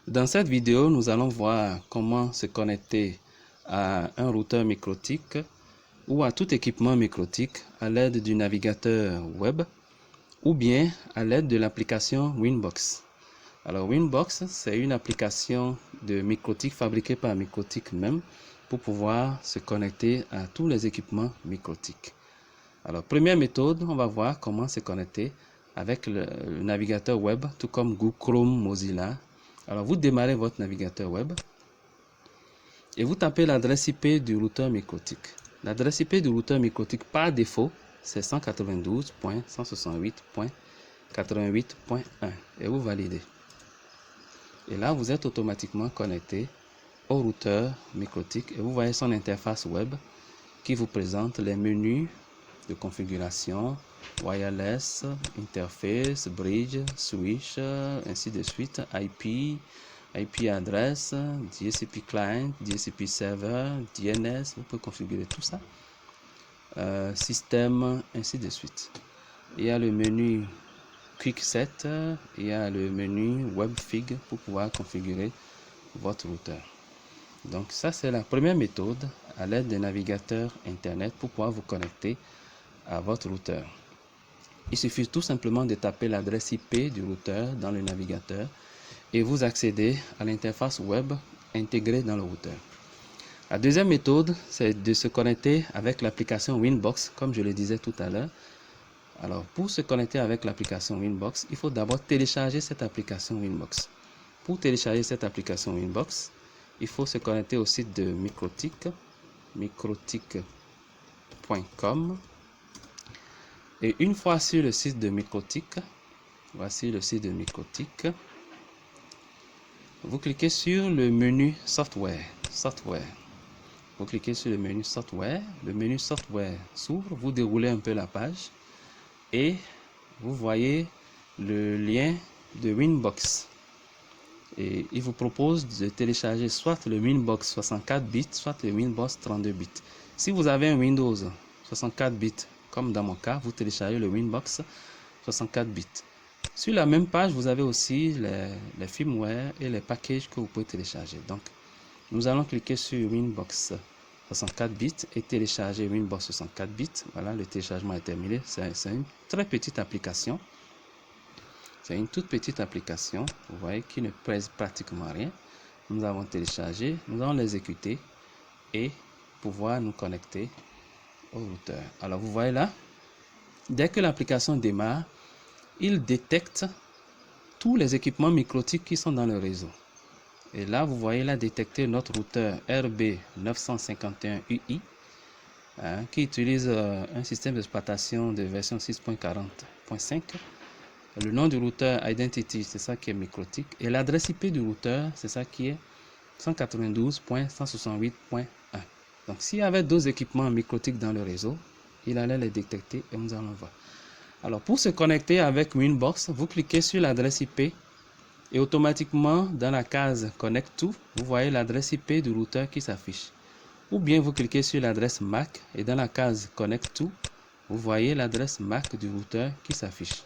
Dans cette vidéo, nous allons voir comment se connecter à un routeur microtik ou à tout équipement microtik à l'aide du navigateur web ou bien à l'aide de l'application Winbox. Alors Winbox, c'est une application de microtik fabriquée par Microtik même pour pouvoir se connecter à tous les équipements microtik. Alors première méthode, on va voir comment se connecter avec le navigateur web, tout comme Google Chrome, Mozilla. Alors vous démarrez votre navigateur web et vous tapez l'adresse IP du routeur microtik. L'adresse IP du routeur microtik par défaut, c'est 192.168.88.1 et vous validez. Et là, vous êtes automatiquement connecté au routeur microtik et vous voyez son interface web qui vous présente les menus de configuration, wireless, interface, bridge, switch, ainsi de suite, IP adresse, DHCP client, DHCP server, DNS, vous pouvez configurer tout ça, système, ainsi de suite. Il y a le menu Quick Set, il y a le menu WebFig pour pouvoir configurer votre routeur. Donc ça, c'est la première méthode à l'aide des navigateurs internet pour pouvoir vous connecter à votre routeur. Il suffit tout simplement de taper l'adresse IP du routeur dans le navigateur et vous accédez à l'interface web intégrée dans le routeur. La deuxième méthode, c'est de se connecter avec l'application Winbox, comme je le disais tout à l'heure. Alors, pour se connecter avec l'application Winbox, il faut d'abord télécharger cette application Winbox. Pour télécharger cette application Winbox, il faut se connecter au site de Microtik, microtik.com. Et une fois sur le site de Microtik, voici le site de Microtik, vous cliquez sur le menu Software. Vous cliquez sur le menu Software s'ouvre, vous déroulez un peu la page et vous voyez le lien de Winbox. Et il vous propose de télécharger soit le Winbox 64 bits, soit le Winbox 32 bits. Si vous avez un Windows 64 bits, comme dans mon cas, vous téléchargez le Winbox 64 bits. Sur la même page, vous avez aussi les firmware et les packages que vous pouvez télécharger. Donc, nous allons cliquer sur Winbox 64 bits et télécharger Winbox 64 bits. Voilà, le téléchargement est terminé. C'est une très petite application. C'est une toute petite application, vous voyez, qui ne pèse pratiquement rien. Nous avons téléchargé, nous allons l'exécuter et pouvoir nous connecter au routeur. Alors, vous voyez là, dès que l'application démarre, il détecte tous les équipements microtik qui sont dans le réseau. Et là, vous voyez là détecter notre routeur RB951UI qui utilise un système d'exploitation de version 6.40.5. Le nom du routeur Identity, c'est ça qui est microtik. Et l'adresse IP du routeur, c'est ça qui est 192.168.1. Donc, s'il y avait d'autres équipements microtik dans le réseau, il allait les détecter et nous allons voir. Alors, pour se connecter avec Winbox, vous cliquez sur l'adresse IP et automatiquement, dans la case Connect to, vous voyez l'adresse IP du routeur qui s'affiche. Ou bien vous cliquez sur l'adresse MAC et dans la case Connect to, vous voyez l'adresse MAC du routeur qui s'affiche.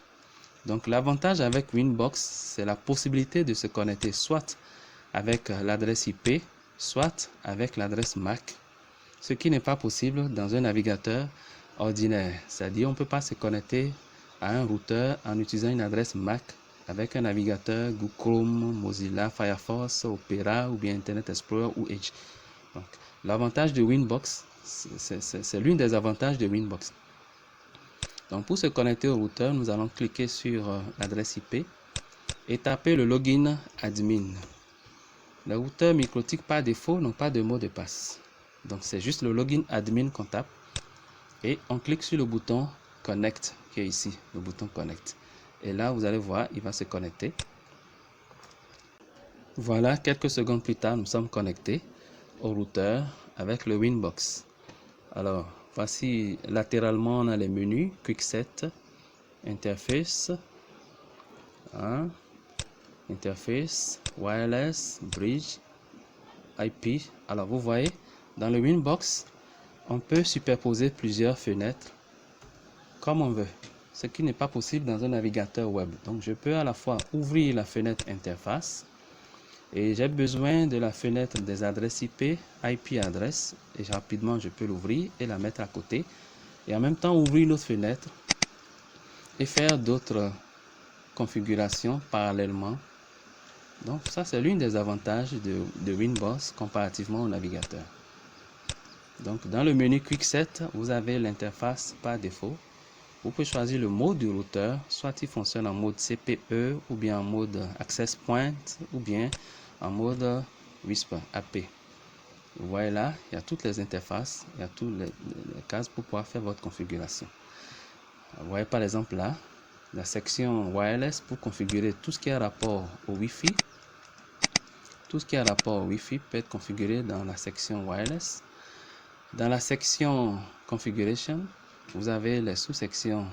Donc, l'avantage avec Winbox, c'est la possibilité de se connecter soit avec l'adresse IP, soit avec l'adresse MAC, ce qui n'est pas possible dans un navigateur ordinaire. C'est-à-dire, on ne peut pas se connecter à un routeur en utilisant une adresse MAC avec un navigateur Google Chrome, Mozilla, Firefox, Opera ou bien Internet Explorer ou Edge. Donc, l'avantage de Winbox, c'est l'une des avantages de Winbox. Donc, pour se connecter au routeur, nous allons cliquer sur l'adresse IP et taper le login admin. Les routeurs microtik par défaut n'ont pas de mot de passe. Donc, c'est juste le login admin qu'on tape et on clique sur le bouton Connect qui est ici, le bouton Connect. Et là, vous allez voir, il va se connecter. Voilà, quelques secondes plus tard, nous sommes connectés au routeur avec le Winbox. Alors, voici latéralement, on a les menus Quick Set, Interface, Interface, Wireless, Bridge, IP. Alors, vous voyez, dans le Winbox, on peut superposer plusieurs fenêtres comme on veut, ce qui n'est pas possible dans un navigateur web. Donc, je peux à la fois ouvrir la fenêtre interface Et j'ai besoin de la fenêtre des adresses IP adresse, et rapidement je peux l'ouvrir et la mettre à côté, et en même temps ouvrir une autre fenêtre et faire d'autres configurations parallèlement. Donc ça, c'est l'une des avantages de Winbox comparativement au navigateur. Donc dans le menu Quick Set, vous avez l'interface par défaut. Vous pouvez choisir le mode du routeur, soit il fonctionne en mode CPE ou bien en mode Access Point ou bien en mode Whisper AP. Vous voyez là, il y a toutes les interfaces, il y a toutes les cases pour pouvoir faire votre configuration. Vous voyez par exemple là, la section wireless pour configurer tout ce qui a rapport au Wi-Fi. Tout ce qui a rapport au Wi-Fi peut être configuré dans la section wireless. Dans la section configuration, vous avez les sous-sections.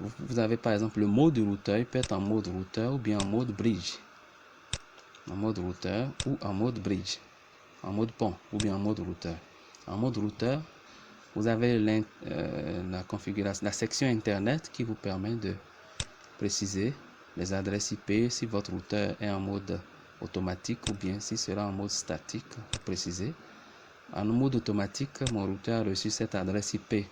Vous avez par exemple le mode routeur, il peut être en mode routeur ou bien en mode bridge. En mode routeur ou en mode bridge. En mode pont ou bien en mode routeur. En mode routeur, vous avez la configuration, la section internet qui vous permet de préciser les adresses IP si votre routeur est en mode automatique ou bien si sera en mode statique, préciser. En mode automatique, mon routeur a reçu cette adresse IP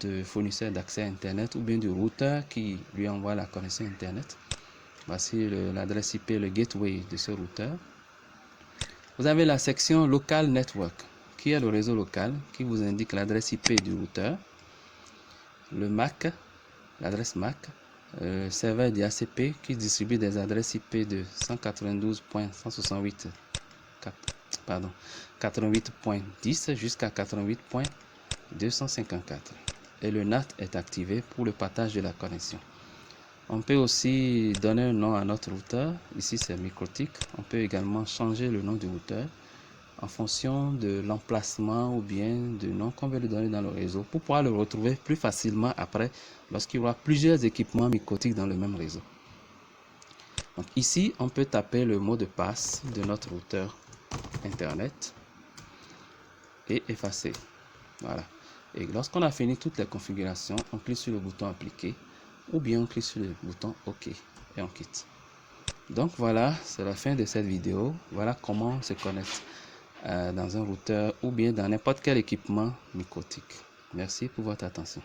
de fournisseur d'accès Internet ou bien du routeur qui lui envoie la connexion Internet. Voici l'adresse IP, le gateway de ce routeur. Vous avez la section Local Network, qui est le réseau local, qui vous indique l'adresse IP du routeur, le MAC, l'adresse MAC, le serveur DHCP qui distribue des adresses IP de 88.10 jusqu'à 88.254. Et le NAT est activé pour le partage de la connexion. On peut aussi donner un nom à notre routeur. Ici, c'est MikroTik. On peut également changer le nom du routeur en fonction de l'emplacement ou bien du nom qu'on veut lui donner dans le réseau pour pouvoir le retrouver plus facilement après lorsqu'il y aura plusieurs équipements MikroTik dans le même réseau. Donc ici, on peut taper le mot de passe de notre routeur Internet et effacer. Voilà. Et lorsqu'on a fini toutes les configurations, on clique sur le bouton appliquer ou bien on clique sur le bouton OK et on quitte. Donc voilà, c'est la fin de cette vidéo. Voilà comment on se connecte dans un routeur ou bien dans n'importe quel équipement MikroTik. Merci pour votre attention.